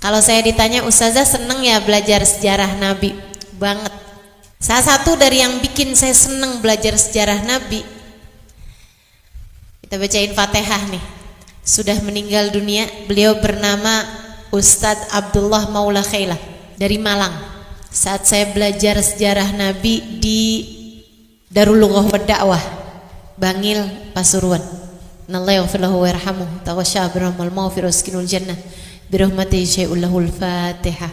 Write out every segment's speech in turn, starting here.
Kalau saya ditanya, Ustazah seneng ya belajar sejarah Nabi? Banget. Salah satu dari yang bikin saya seneng belajar sejarah Nabi, kita bacain Fatihah nih. Sudah meninggal dunia, beliau bernama Ustadz Abdullah Maula Khailah dari Malang. Saat saya belajar sejarah Nabi di Darul Lughah wa Da'wah Bangil, Pasuruan. Nallahu yaghfirlahu warhamuhu tawasya birahmal maghfir waskinul jannah birahmatihi syai'ul lahul Fatihah.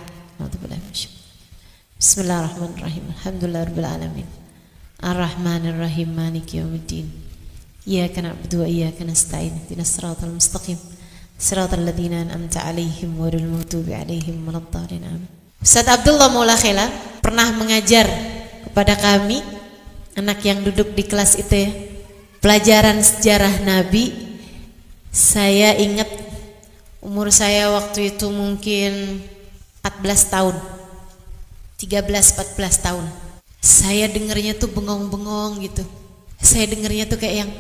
Bismillahirrahmanirrahim. Alhamdulillahirabbil alamin. Arrahmanirrahim maliki yaumiddin. Iyyaka na'budu wa iyyaka nasta'in. Ihdinas siratal mustaqim. Siratal ladzina an'amta 'alaihim ghairil maghdubi 'alaihim waladdallin. Amin. Ustaz Abdullah Maula Khailah pernah mengajar kepada kami, anak yang duduk di kelas itu ya, pelajaran sejarah Nabi. Saya ingat umur saya waktu itu mungkin 14 tahun, 13-14 tahun. Saya dengernya tuh bengong-bengong gitu. Saya dengernya tuh kayak yang,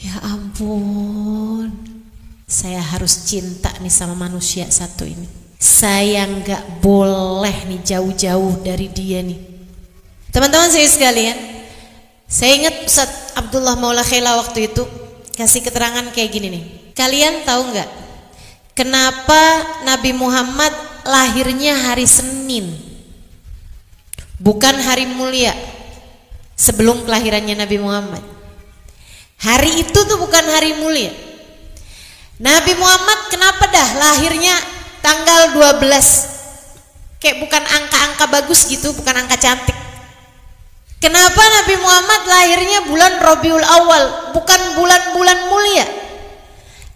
ya ampun, saya harus cinta nih sama manusia satu ini. Saya nggak boleh nih jauh-jauh dari dia nih. Teman-teman saya sekalian, saya ingat Ustaz Abdullah Maula Khailah waktu itu kasih keterangan kayak gini nih. Kalian tahu nggak kenapa Nabi Muhammad lahirnya hari Senin, bukan hari mulia sebelum kelahirannya Nabi Muhammad? Hari itu tuh bukan hari mulia. Nabi Muhammad kenapa dah lahirnya tanggal 12? Kayak bukan angka-angka bagus gitu, bukan angka cantik. Kenapa Nabi Muhammad lahirnya bulan Rabiul Awal, bukan bulan-bulan mulia?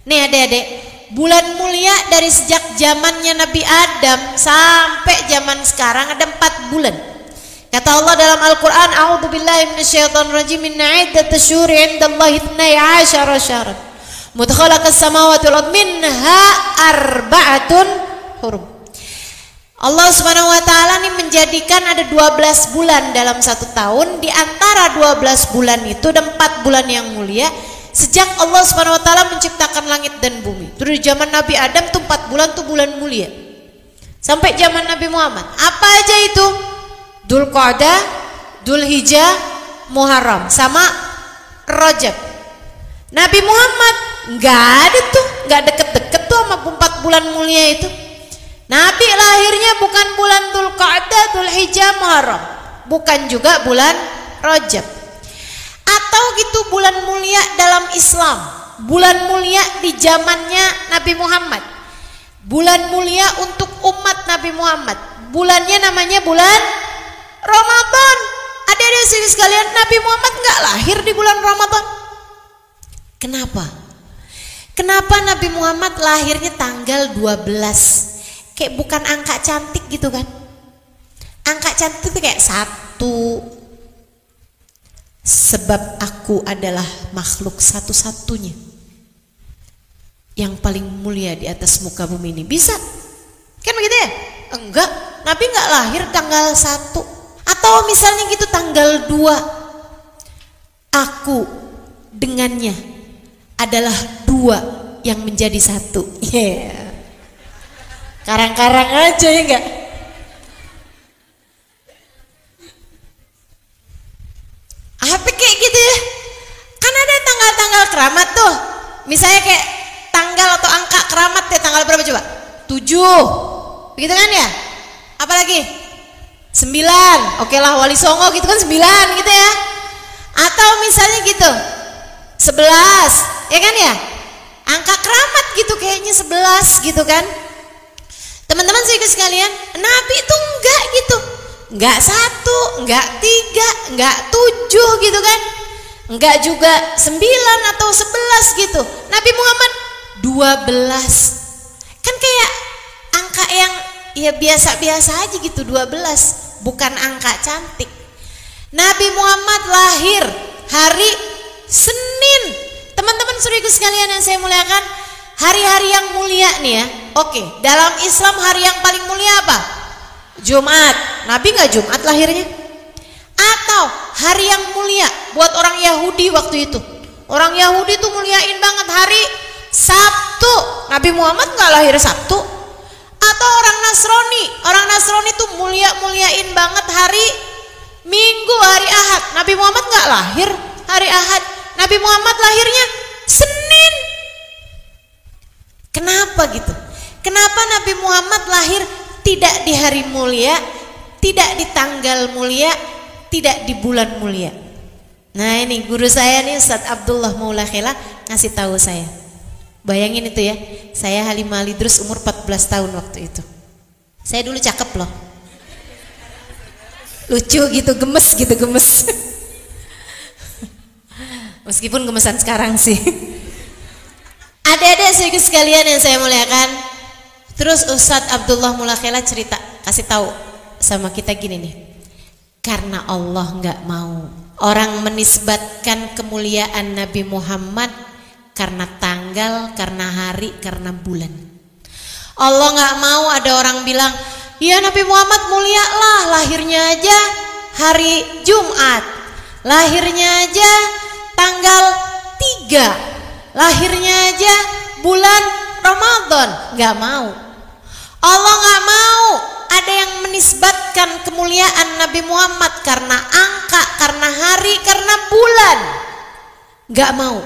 Nih adik-adik, bulan mulia dari sejak zamannya Nabi Adam sampai zaman sekarang ada 4 bulan. Kata Allah dalam Al-Quran, a'udzubillahi minasyaitonirrajim, inna iddatash syuhuri 'indallahi 12 syahran mudkhalaqas samawati wal ardh minha arba'atun hurum. Allah Subhanahu wa taala nih menjadikan ada 12 bulan dalam satu tahun. Di antara 12 bulan itu ada 4 bulan yang mulia. Sejak Allah Subhanahu wa taala menciptakan langit dan bumi. Terus di zaman Nabi Adam tuh 4 bulan tuh bulan mulia. Sampai zaman Nabi Muhammad. Apa aja itu? Dzulqa'dah, Dzulhijjah, Muharram sama Rajab. Nabi Muhammad enggak ada tuh, enggak deket-deket tuh sama 4 bulan mulia itu. Nabi lahirnya bukan bulan Dzulqa'dah, Dzulhijjah, Muharram, bukan juga bulan Rajab. Atau gitu bulan mulia dalam Islam, bulan mulia di zamannya Nabi Muhammad, bulan mulia untuk umat Nabi Muhammad. Bulannya namanya bulan Ramadan. Adik-adik sekalian, Nabi Muhammad nggak lahir di bulan Ramadan. Kenapa? Kenapa Nabi Muhammad lahirnya tanggal 12? Kayak bukan angka cantik gitu kan? Angka cantik itu kayak 1. Sebab aku adalah makhluk satu-satunya yang paling mulia di atas muka bumi ini. Bisa? Kan begitu ya? Enggak, Nabi nggak lahir tanggal 1. Atau misalnya gitu tanggal 2. Aku dengannya adalah 2 yang menjadi 1. Yeah. Karang-karang aja ya enggak? Apa kayak gitu ya? Kan ada tanggal-tanggal keramat tuh. Misalnya kayak tanggal atau angka keramat ya, tanggal berapa coba? 7. Begitu kan ya? Apalagi? 9. Oke lah, Wali Songo gitu kan 9 gitu ya. Atau misalnya gitu 11, ya kan ya? Angka keramat gitu kayaknya 11 gitu kan? Teman-teman sekalian, Nabi itu enggak gitu. Enggak 1, enggak 3, enggak 7 gitu kan? Enggak juga 9 atau 11 gitu. Nabi Muhammad 12. Kan kayak angka yang ya biasa-biasa aja gitu, 12. Bukan angka cantik. Nabi Muhammad lahir hari Senin. Teman-teman saudaraku sekalian yang saya muliakan, hari-hari yang mulia nih ya. Oke, dalam Islam hari yang paling mulia apa? Jumat. Nabi nggak Jumat lahirnya? Atau hari yang mulia buat orang Yahudi waktu itu? Orang Yahudi tuh muliain banget hari Sabtu. Nabi Muhammad nggak lahir Sabtu. Atau Nasrani tuh muliain banget hari Minggu, hari Ahad. Nabi Muhammad nggak lahir hari Ahad. Nabi Muhammad lahirnya Senin. Kenapa gitu? Kenapa Nabi Muhammad lahir tidak di hari mulia, tidak di tanggal mulia, tidak di bulan mulia? Nah ini guru saya nih, Ustadz Abdullah Maula Khela ngasih tahu saya. Bayangin itu ya, saya Halimah Al-Idrus umur 14 tahun waktu itu. Saya dulu cakep loh, lucu gitu, gemes. Meskipun gemesan sekarang sih. Adik-adik sedikit sekalian yang saya muliakan. Terus Ustadz Abdullah Maula Khela cerita, kasih tahu sama kita gini nih. Karena Allah nggak mau orang menisbatkan kemuliaan Nabi Muhammad karena tanggal, karena hari, karena bulan. Allah nggak mau ada orang bilang, ya Nabi Muhammad mulia lah, lahirnya aja hari Jumat, lahirnya aja tanggal 3, lahirnya aja bulan Ramadan. Nggak mau. Allah nggak mau ada yang menisbatkan kemuliaan Nabi Muhammad karena angka, karena hari, karena bulan. Nggak mau.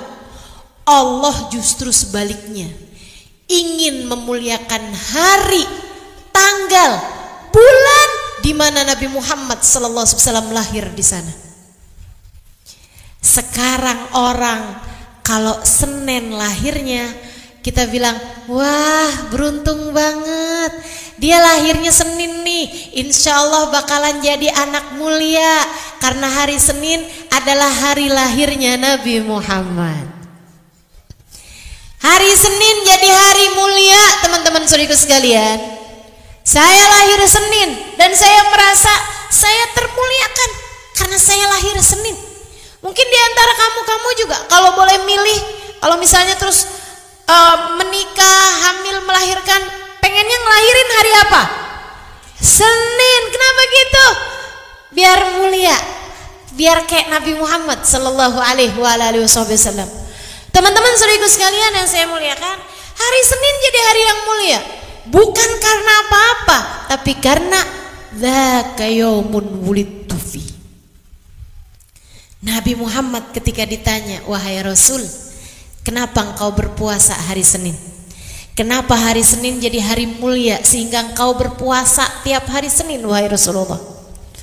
Allah justru sebaliknya ingin memuliakan hari, tanggal, bulan di mana Nabi Muhammad SAW lahir di sana. Sekarang orang kalau Senin lahirnya, kita bilang, wah beruntung banget, dia lahirnya Senin nih, insya Allah bakalan jadi anak mulia karena hari Senin adalah hari lahirnya Nabi Muhammad. Hari Senin jadi hari mulia, teman-teman saudaraku sekalian. Saya lahir Senin dan saya merasa saya termuliakan karena saya lahir Senin. Mungkin di antara kamu juga kalau boleh milih, kalau misalnya terus menikah, hamil, melahirkan, pengennya ngelahirin hari apa? Senin. Kenapa gitu? Biar mulia, biar kayak Nabi Muhammad Sallallahu Alaihi Wasallam. Teman-teman saudaraku sekalian yang saya muliakan, hari Senin jadi hari yang mulia bukan karena apa-apa, tapi karena dzaka yaumun wulidtu fi. Nabi Muhammad ketika ditanya, wahai Rasul, kenapa engkau berpuasa hari Senin? Kenapa hari Senin jadi hari mulia sehingga engkau berpuasa tiap hari Senin, wahai Rasulullah?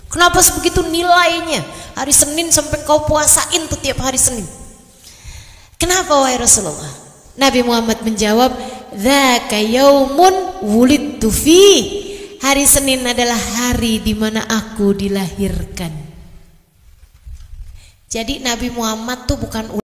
Kenapa sebegitu nilainya hari Senin sampai engkau puasain tuh tiap hari Senin? Kenapa wahai Rasulullah? Nabi Muhammad menjawab, dzaka yaumun wulidtu fi. Hari Senin adalah hari di mana aku dilahirkan. Jadi Nabi Muhammad tuh bukan